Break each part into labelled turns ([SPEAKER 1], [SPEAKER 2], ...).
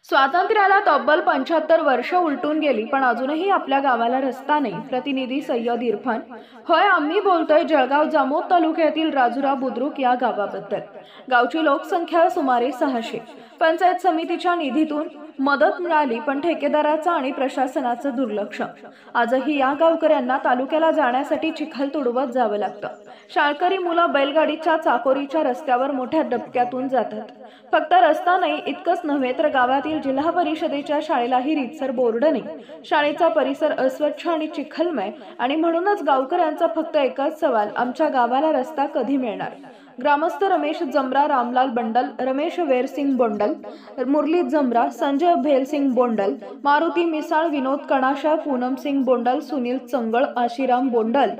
[SPEAKER 1] स्वातंत्र्याला तब्बल 75 वर्ष उलटून गेली, पण अजूनही आपल्या गावाला रस्ता नाही. प्रतिनिधी सय्यद इरफान. होय, आम्ही बोलतोय जळगाव जामोद तालुक्यातील राजुरा बुद्रुक या गावाबद्दल. गावची लोकसंख्या सुमारे 600. पंचायत समितीच्या निधीतून मदत मिळाली, पण ठेकेदाराचं आणि प्रशासनाचं दुर्लक्ष. आजही या गावकऱ्यांना तालुक्याला जाण्यासाठी चिखल तुडवत जावं लागतं. शाळकरी मुलं बैलगाडीच्या चाकोरीच्या रस्त्यावर मोठ्या डबक्यातून जातात. फक्त रस्ता नाही इतकंच नव्हे, तर गावातील जिल्हा परिषदेच्या शाळेलाही रीतसर बोर्ड नाही. शाळेचा परिसर अस्वच्छ आणि चिखलमय, आणि म्हणूनच गावकऱ्यांचा फक्त एकच सवाल, आमच्या गावाला रस्ता कधी मिळणार. ग्रामस्थ रमेश जमरा, रामलाल बंडल, रमेश वेरसिंग बोंडल, मुरली जमरा, संजय भेलसिंग बोंडल, मारुती मिसाळ, विनोद कणाशा, पूनम सिंग बोंडल, सुनील चंगळ, आशीराम बोंडल,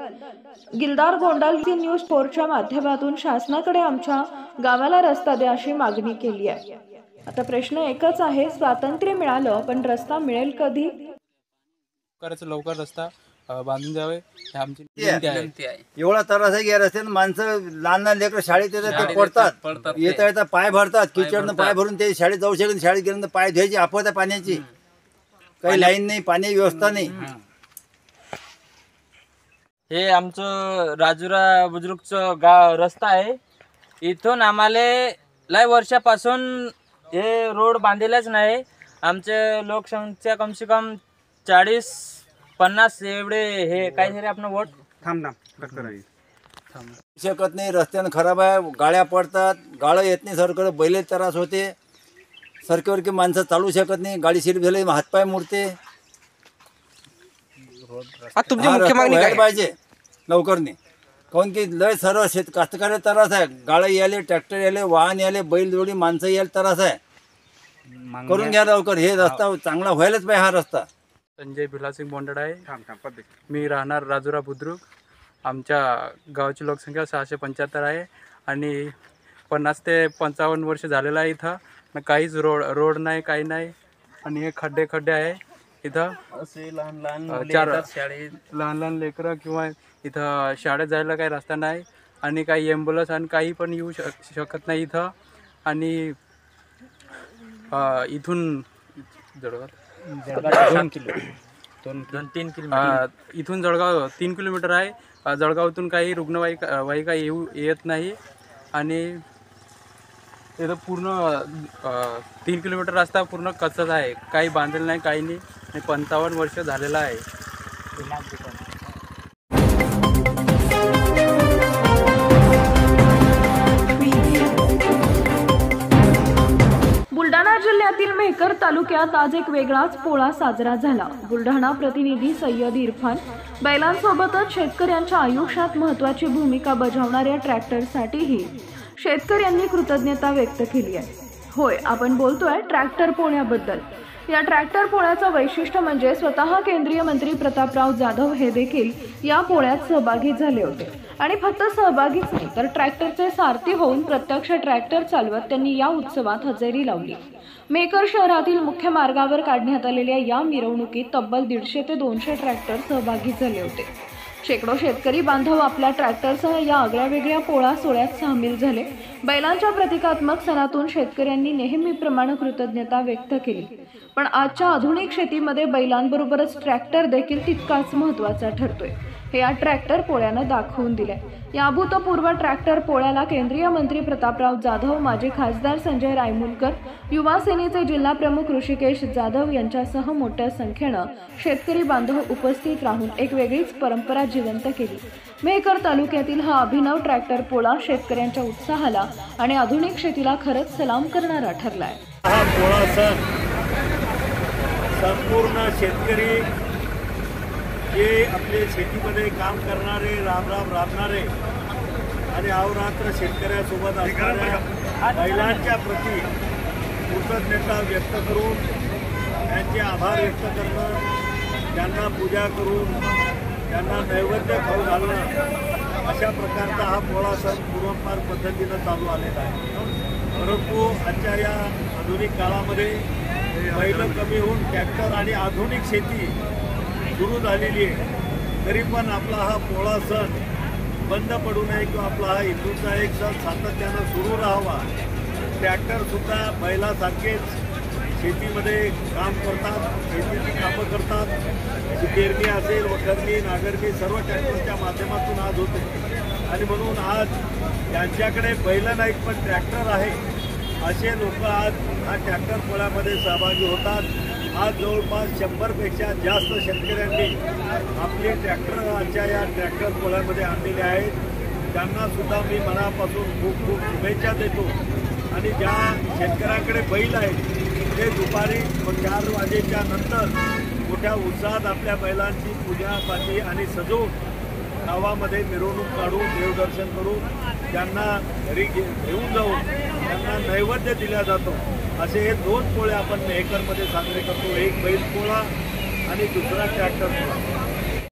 [SPEAKER 1] गिलदार गोंडल न्यूज 4च्या माध्यमातून शासनाकडे आमच्या गावाला रस्ता द्या अशी मागणी केली आहे. आता प्रश्न एकच आहे, स्वातंत्र्य मिळालं पण रस्ता मिळेल कधी?
[SPEAKER 2] लवकर रस्ता बांधून द्यावे ही आमची विनंती आहे.
[SPEAKER 3] एवढा त्रास आहे या रस्त्यानं माणसं लहान लहान लेकरं शाळेत येतात ते पडतात, येता येता पाय भरतात, किचडनं पाय भरून ते शाळेत जाऊ शकत. शाळेत गेल्यानंतर पाय धुवायची आपत आहे पाण्याची, काही लाईन नाही, पाणी व्यवस्था नाही.
[SPEAKER 4] हे आमचं राजुरा बुद्रुकचं रस्ता आहे. इथून आम्हाला लय वर्षापासून हे रोड बांधलेलाच नाही. आमचे लोकसंख्या कम से कम 40-50 एवढे. हे काय झाले आपण वोट
[SPEAKER 3] शकत नाही. रस्त्यानं खराब आहे, गाड्या पडतात, गाळं येत नाही सरकार, बैल त्रास होते, सरकारवरची माणसं चालू शकत नाही, गाडी शिर झाली, हातपाय मुडते.
[SPEAKER 5] तुमची मुख्य मागणी काय
[SPEAKER 3] पाहिजे लवकर नाही, काऊन की लय सर्व कास्तकार्य त्रास आहे. गाळं यायले, ट्रॅक्टर यायले, वाहन यायले, बैलजोडी माणसं यायला त्रास आहे. करून घ्या लवकर, हे रस्ता चांगला व्हायलाच पाहिजे. हा रस्ता.
[SPEAKER 2] संजय भिलासिंग बोंडड आहे. मी राहणार राजुरा बुद्रुक. आमच्या गावाची लोकसंख्या 675 आहे आणि 50 ते 55 वर्ष झालेलं आहे. इथं काहीच रोड नाही, काही नाही, आणि हे खड्डे आहे. इथं
[SPEAKER 4] असे लहान
[SPEAKER 2] लहान लेकरं किंवा इथं शाळेत जायला काही रस्ता नाही, आणि काही ॲम्ब्युलन्स आणि काही पण येऊ शकत नाही इथं. आणि इथून जळगाव
[SPEAKER 4] 2-3 किलोमीटर,
[SPEAKER 2] इथून जळगाव 3 किलोमीटर आहे. जळगावातून काही रुग्णवाहिका येत नाही, आणि इथं पूर्ण 3 किलोमीटर रस्ता पूर्ण कच्चाच आहे, काही बांधलेलं नाही, काही नाही. 55 वर्ष झालेला आहे.
[SPEAKER 1] बुलढाणा जिल्ह्यातील मेहकर तालुक्यात आज एक वेगळाच पोळा साजरा झाला. बुलढाणा प्रतिनिधी सय्यद इरफान. बैलांसोबतच शेतकऱ्यांच्या आयुष्यात महत्त्वाची भूमिका बजावणाऱ्या ट्रॅक्टरसाठीही शेतकऱ्यांनी कृतज्ञता व्यक्त केली आहे. होय, आपण बोलतोय ट्रॅक्टर पोळ्याबद्दल. या ट्रॅक्टर पोळ्याचं वैशिष्ट्य म्हणजे स्वतः केंद्रीय मंत्री प्रतापराव जाधव हे देखील या पोळ्यात सहभागी झाले होते. आणि फक्त सहभागीच नाही, तर ट्रॅक्टरचे सारथी होऊन प्रत्यक्ष ट्रॅक्टर चालवत त्यांनी या उत्सवात हजेरी लावली. मेहकर शहरातील मुख्य मार्गावर काढण्यात आलेल्या या मिरवणुकीत तब्बल 150 ते 200 ट्रॅक्टर सहभागी झाले होते. शेकडो शेतकरी बांधव आपल्या ट्रॅक्टरसह या आगळ्यावेगळ्या पोळा सोहळ्यात सामील झाले. बैलांच्या प्रतिकात्मक सणातून शेतकऱ्यांनी नेहमीप्रमाणे कृतज्ञता व्यक्त केली. पण आजच्या आधुनिक शेतीमध्ये बैलांबरोबरच ट्रॅक्टर देखील तितकाच महत्त्वाचा ठरतोय, हे या ट्रॅक्टर पोळ्यानं दाखवून दिलंय. या अभूतपूर्व ट्रॅक्टर पोळ्याला केंद्रीय मंत्री प्रतापराव जाधव, माजी खासदार संजय रायमुलकर, युवा सेनेचे जिल्हा प्रमुख ऋषिकेश जाधव यांच्यासह मोठ्या संख्येनं शेतकरी बांधव उपस्थित राहून एक वेगळीच परंपरा जिवंत केली. मेहकर तालुक्यातील हा अभिनव ट्रॅक्टर पोळा शेतकऱ्यांच्या उत्साहाला आणि आधुनिक शेतीला खरंच सलाम करणारा ठरलाय.
[SPEAKER 6] हा पोळा सण संपूर्ण शेतकरी जे आपले शेतीमध्ये काम करणारे, राबणारे आणि अहोरात्र शेतकऱ्यासोबत असणाऱ्या बैलांच्या प्रती कृतज्ञता व्यक्त करून त्यांचे आभार व्यक्त करणं, त्यांना पूजा करून त्यांना नैवेद्य खाऊ घालणं, अशा प्रकारचा हा पोळा सण पूर्वपार पद्धतीनं चालू आलेला आहे. परंतु आजच्या या आधुनिक काळामध्ये बैल कमी होऊन ट्रॅक्टर आणि आधुनिक शेती सुरू झालेली आहे. तरी पण आपला हा पोळा सण बंद पडू नये किंवा आपला हा हिंदूचा एक सण सातत्यानं सुरू राहावा. ट्रॅक्टरसुद्धा बैलासारखेच शेतीमध्ये काम करतात, शेतीची कामं करतात. पेरणी असेल, वखरणी, नांगरणी सर्व ट्रॅक्टरच्या माध्यमातून आज होते. आणि म्हणून आज यांच्याकडे बैल नाहीत पण ट्रॅक्टर आहे असे लोक आज हा ट्रॅक्टर पोळ्यामध्ये सहभागी होतात. आज जवळपास 100पेक्षा जास्त शेतकऱ्यांनी आपले ट्रॅक्टर आजच्या या ट्रॅक्टर पोळ्यामध्ये आणलेले आहेत. त्यांना सुद्धा मी मनापासून खूप खूप शुभेच्छा देतो. आणि ज्या शेतकऱ्यांकडे बैल आहेत ते दुपारी 4 वाजेच्या नंतर मोठ्या उत्साहात आपल्या बैलांची पूजापाठी आणि सजवून गावामध्ये मिरवणूक काढून देवदर्शन करून त्यांना घरी घेऊन जाऊन त्यांना नैवेद्य दिला जातो. असे हे 2 पोळे आपण मेहकरमध्ये साजरे करतो. एक बैल पोळा आणि दुसरा ट्रॅक्टर पोळा.